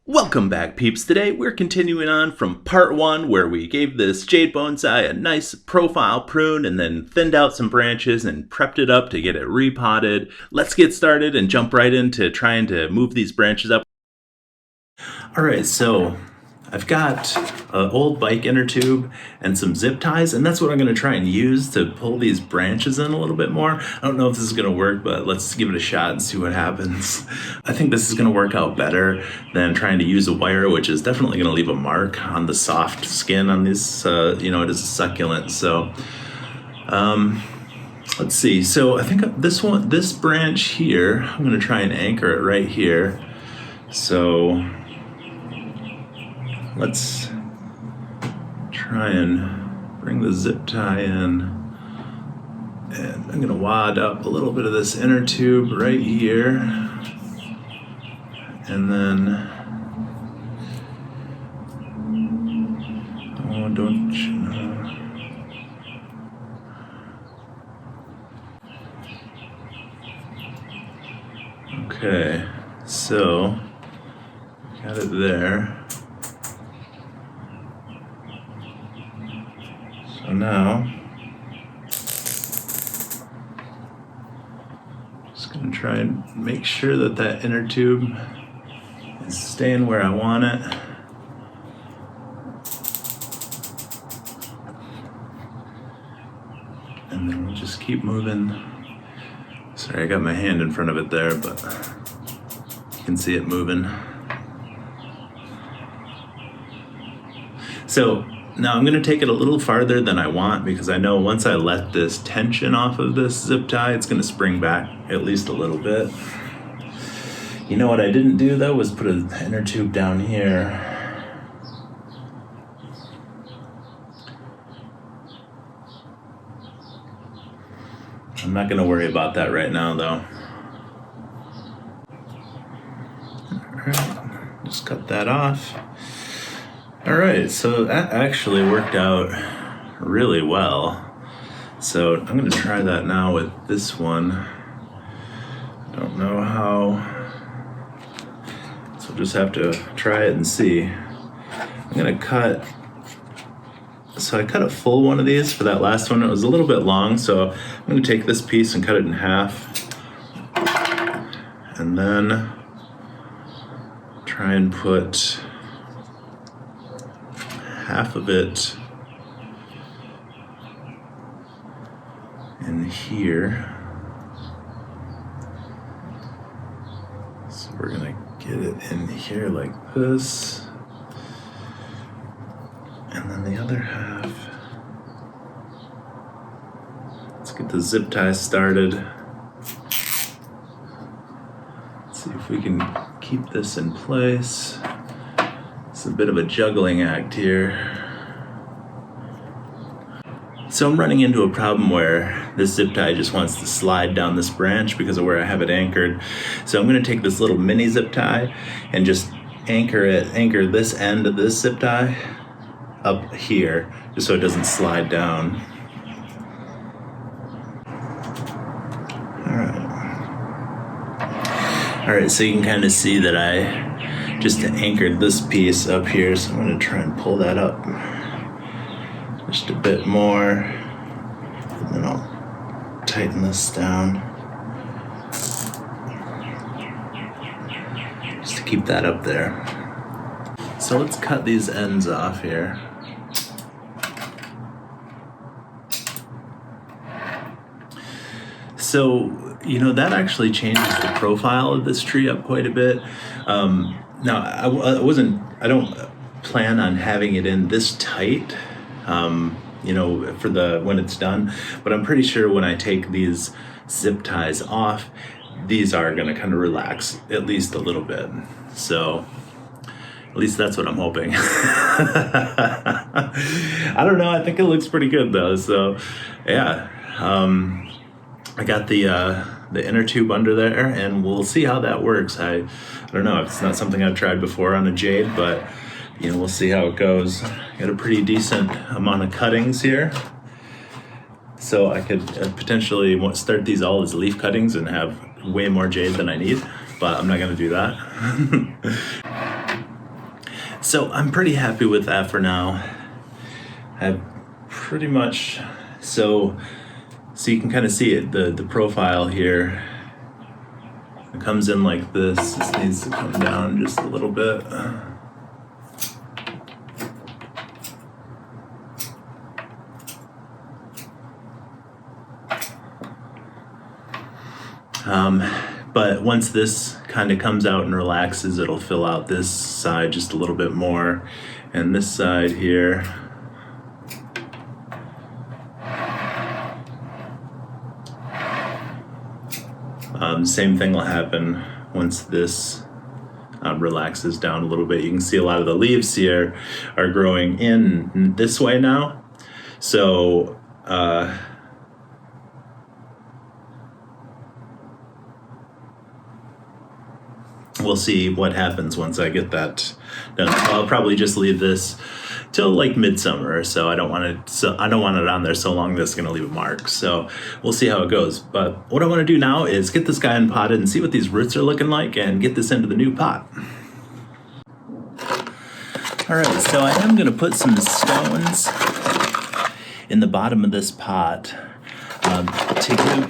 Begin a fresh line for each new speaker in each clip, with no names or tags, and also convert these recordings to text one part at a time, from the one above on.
Welcome back, peeps. Today we're continuing on from part one where we gave this Jade Bonsai a nice profile prune and then thinned out some branches and prepped it up to get it repotted. Let's get started and jump right into trying to move these branches up. Alright, so I've got an old bike inner tube and some zip ties, and that's what I'm going to try and use to pull these branches in a little bit more. I don't know if this is going to work, but let's give it a shot and see what happens. I think this is going to work out better than trying to use a wire, which is definitely going to leave a mark on the soft skin on this, it is a succulent. So let's see. So I think this branch here, I'm going to try and anchor it right here. So let's try and bring the zip tie in, and I'm going to wad up a little bit of this inner tube right here, and then okay, so got it there. So now, just going to try and make sure that that inner tube is staying where I want it. And then we'll just keep moving. Sorry, I got my hand in front of it there, but you can see it moving. So now I'm going to take it a little farther than I want, because I know once I let this tension off of this zip tie, it's going to spring back at least a little bit. You know what I didn't do though was put an inner tube down here. I'm not going to worry about that right now though. Alright, just cut that off. Alright, so that actually worked out really well. So I'm going to try that now with this one. I don't know how, so we'll just have to try it and see. I'm going to cut, so I cut a full one of these for that last one. It was a little bit long, so I'm going to take this piece and cut it in half. And then try and put half of it in here. So we're gonna get it in here like this, and then the other half. Let's get the zip tie started. Let's see if we can keep this in place. It's a bit of a juggling act here. So I'm running into a problem where this zip tie just wants to slide down this branch because of where I have it anchored. So I'm going to take this little mini zip tie and just anchor this end of this zip tie up here, just so it doesn't slide down. Alright, so you can kind of see that I just anchored this piece up here, so I'm going to try and pull that up just a bit more, and then I'll tighten this down just to keep that up there. So let's cut these ends off here. So, that actually changes the profile of this tree up quite a bit. Now, I don't plan on having it in this tight, for when it's done, but I'm pretty sure when I take these zip ties off, these are going to kind of relax at least a little bit. So at least that's what I'm hoping. I don't know. I think it looks pretty good though. So yeah, I got the inner tube under there, and we'll see how that works. I don't know. It's not something I've tried before on a jade, but we'll see how it goes. Got a pretty decent amount of cuttings here, so I could potentially start these all as leaf cuttings and have way more jade than I need, but I'm not going to do that. So I'm pretty happy with that for now. I've pretty much, so you can kind of see it, the profile here. It comes in like this. This needs to come down just a little bit. But once this kind of comes out and relaxes, it'll fill out this side just a little bit more. And this side here, same thing will happen once this relaxes down a little bit. You can see a lot of the leaves here are growing in this way now. So we'll see what happens once I get that done. I'll probably just leave this till like midsummer or so. I don't want it on there so long that it's going to leave a mark. So we'll see how it goes. But what I want to do now is get this guy unpotted and see what these roots are looking like and get this into the new pot. All right, so I am going to put some stones in the bottom of this pot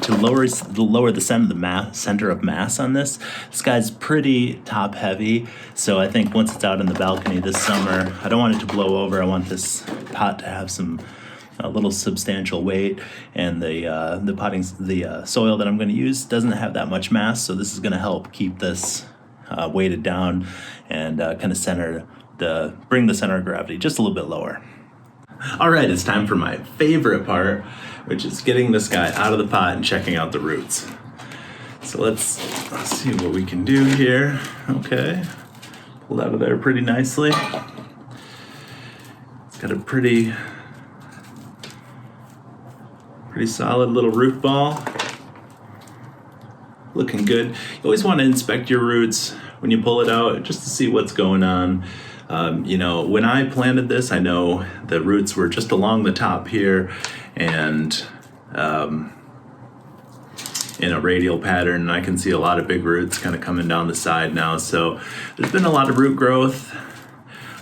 to lower the center of mass on this. This guy's pretty top heavy, so I think once it's out in the balcony this summer, I don't want it to blow over. I want this pot to have some a little substantial weight, and the soil that I'm going to use doesn't have that much mass, so this is going to help keep this weighted down and kind of bring the center of gravity just a little bit lower. All right, it's time for my favorite part, which is getting this guy out of the pot and checking out the roots. So let's see what we can do here. Okay, pulled out of there pretty nicely. It's got a pretty solid little root ball. Looking good. You always want to inspect your roots when you pull it out just to see what's going on. When I planted this, I know the roots were just along the top here and in a radial pattern, and I can see a lot of big roots kind of coming down the side now. So there's been a lot of root growth.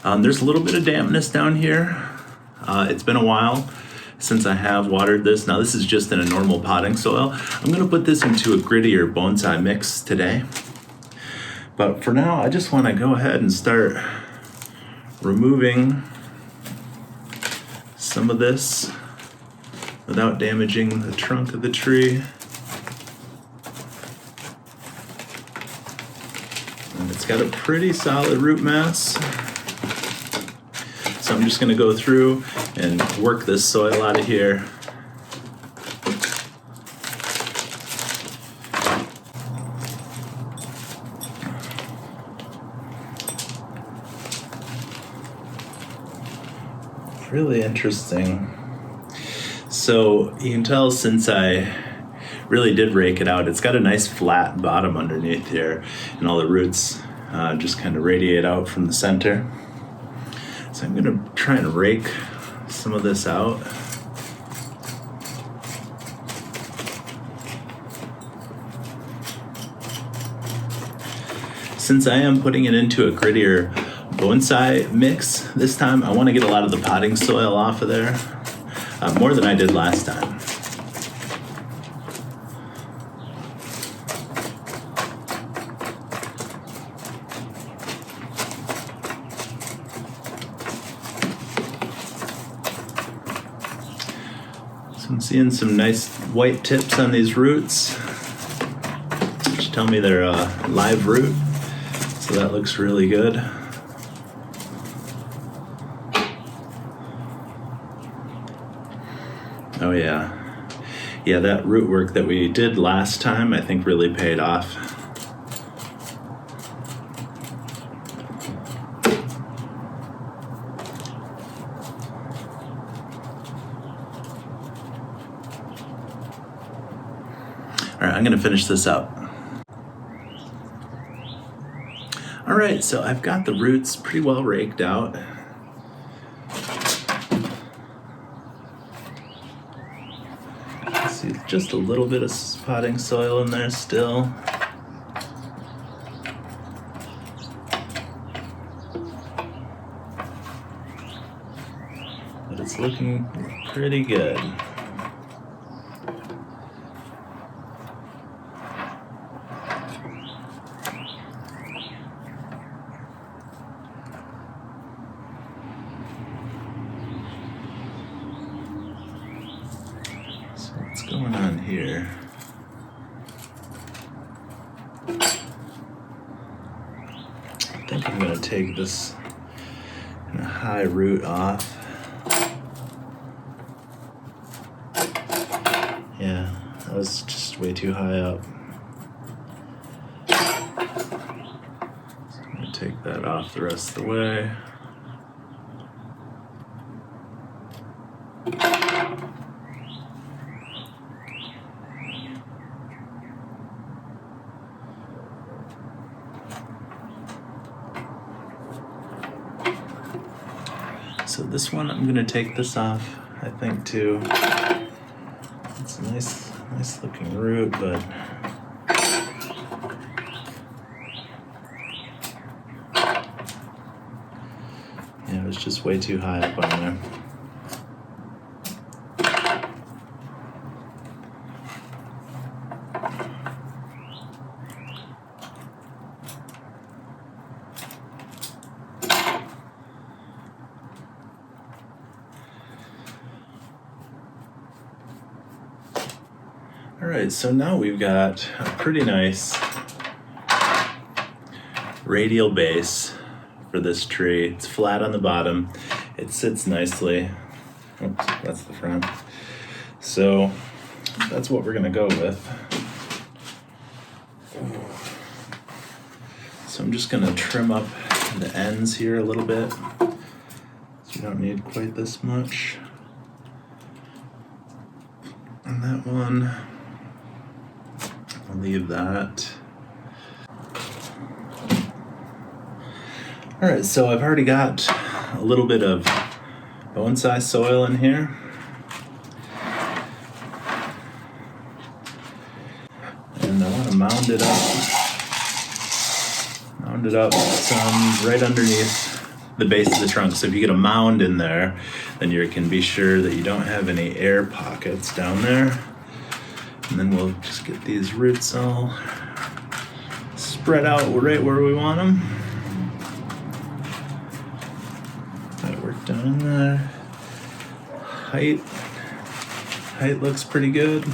There's a little bit of dampness down here. It's been a while since I have watered this. Now this is just in a normal potting soil. I'm going to put this into a grittier bonsai mix today. But for now, I just want to go ahead and start removing some of this without damaging the trunk of the tree. And it's got a pretty solid root mass. So I'm just going to go through and work this soil out of here. Really interesting. So you can tell since I really did rake it out, it's got a nice flat bottom underneath here, and all the roots just kind of radiate out from the center. So I'm going to try and rake some of this out. Since I am putting it into a grittier bonsai mix this time, I want to get a lot of the potting soil off of there, more than I did last time. So I'm seeing some nice white tips on these roots, which tell me they're a live root, so that looks really good. Oh yeah, that root work that we did last time I think really paid off. All right, I'm gonna finish this up. All right, so I've got the roots pretty well raked out. See, just a little bit of potting soil in there still. but it's looking pretty good. So what's going on here? I think I'm going to take this high root off. Yeah, that was just way too high up. So I'm going to take that off the rest of the way. So this one, I'm gonna take this off, I think too. It's a nice looking root, but yeah, it was just way too high up on there. Alright, so now we've got a pretty nice radial base for this tree. It's flat on the bottom. It sits nicely. Oops, that's the front. So that's what we're going to go with. So I'm just going to trim up the ends here a little bit. So you don't need quite this much. And that one, I'll leave that. All right, so I've already got a little bit of bonsai soil in here. And I want to mound it up some right underneath the base of the trunk. So if you get a mound in there, then you can be sure that you don't have any air pockets down there. And then we'll just get these roots all spread out right where we want them. That work down in there. Height looks pretty good.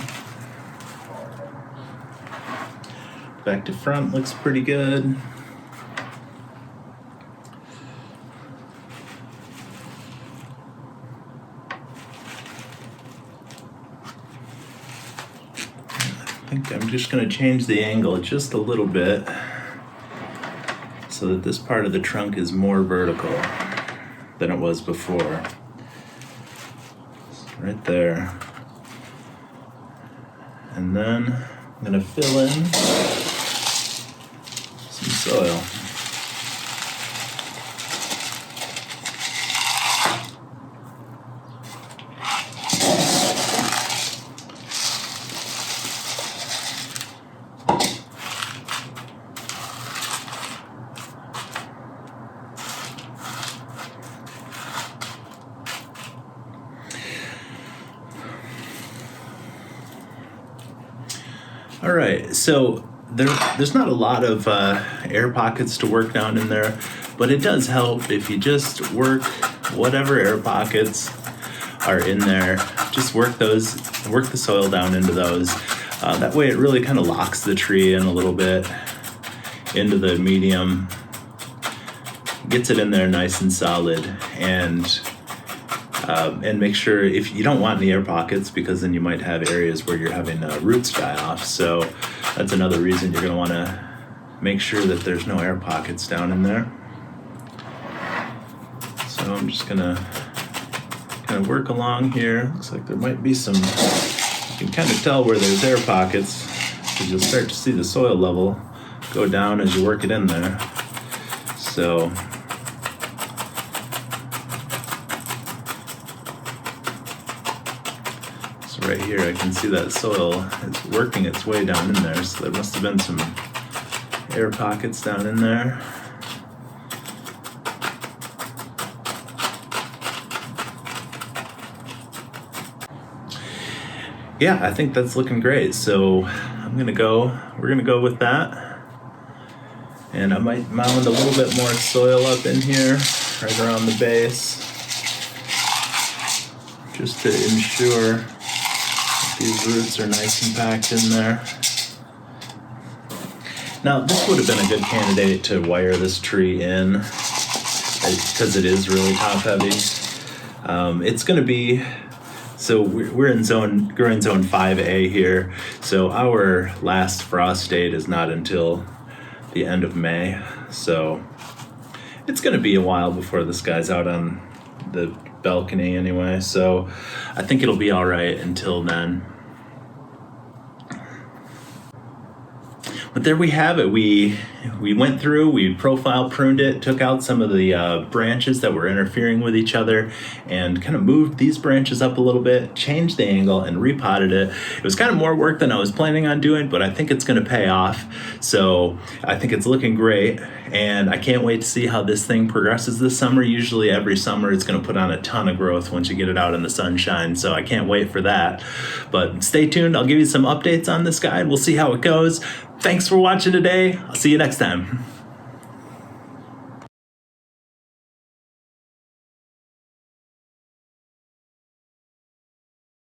Back to front looks pretty good. I think I'm just going to change the angle just a little bit so that this part of the trunk is more vertical than it was before. So right there. And then I'm going to fill in some soil. All right, so there's not a lot of air pockets to work down in there, but it does help if you just work whatever air pockets are in there. Just work the soil down into those. That way it really kind of locks the tree in a little bit into the medium, gets it in there nice and solid, and make sure if you don't want any air pockets, because then you might have areas where you're having roots die off. So that's another reason you're going to want to make sure that there's no air pockets down in there. So I'm just going to kind of work along here. Looks like there might be some, you can kind of tell where there's air pockets because you'll start to see the soil level go down as you work it in there. So right here, I can see that soil is working its way down in there, so there must have been some air pockets down in there. yeah, I think that's looking great. So we're gonna go with that. And I might mound a little bit more soil up in here, right around the base, just to ensure that these roots are nice and packed in there. Now, this would have been a good candidate to wire this tree in, because it is really top heavy. It's going to be, so we're in zone 5A here, so our last frost date is not until the end of May, so it's going to be a while before this guy's out on the balcony anyway, so I think it'll be all right until then. But there we have it. We went through, we profile pruned it, took out some of the branches that were interfering with each other, and kind of moved these branches up a little bit, changed the angle, and repotted it. It was kind of more work than I was planning on doing, but I think it's going to pay off. So I think it's looking great, and I can't wait to see how this thing progresses this summer. Usually every summer it's going to put on a ton of growth once you get it out in the sunshine, so I can't wait for that. But stay tuned. I'll give you some updates on this guy, and we'll see how it goes. Thanks for watching today. I'll see you next time.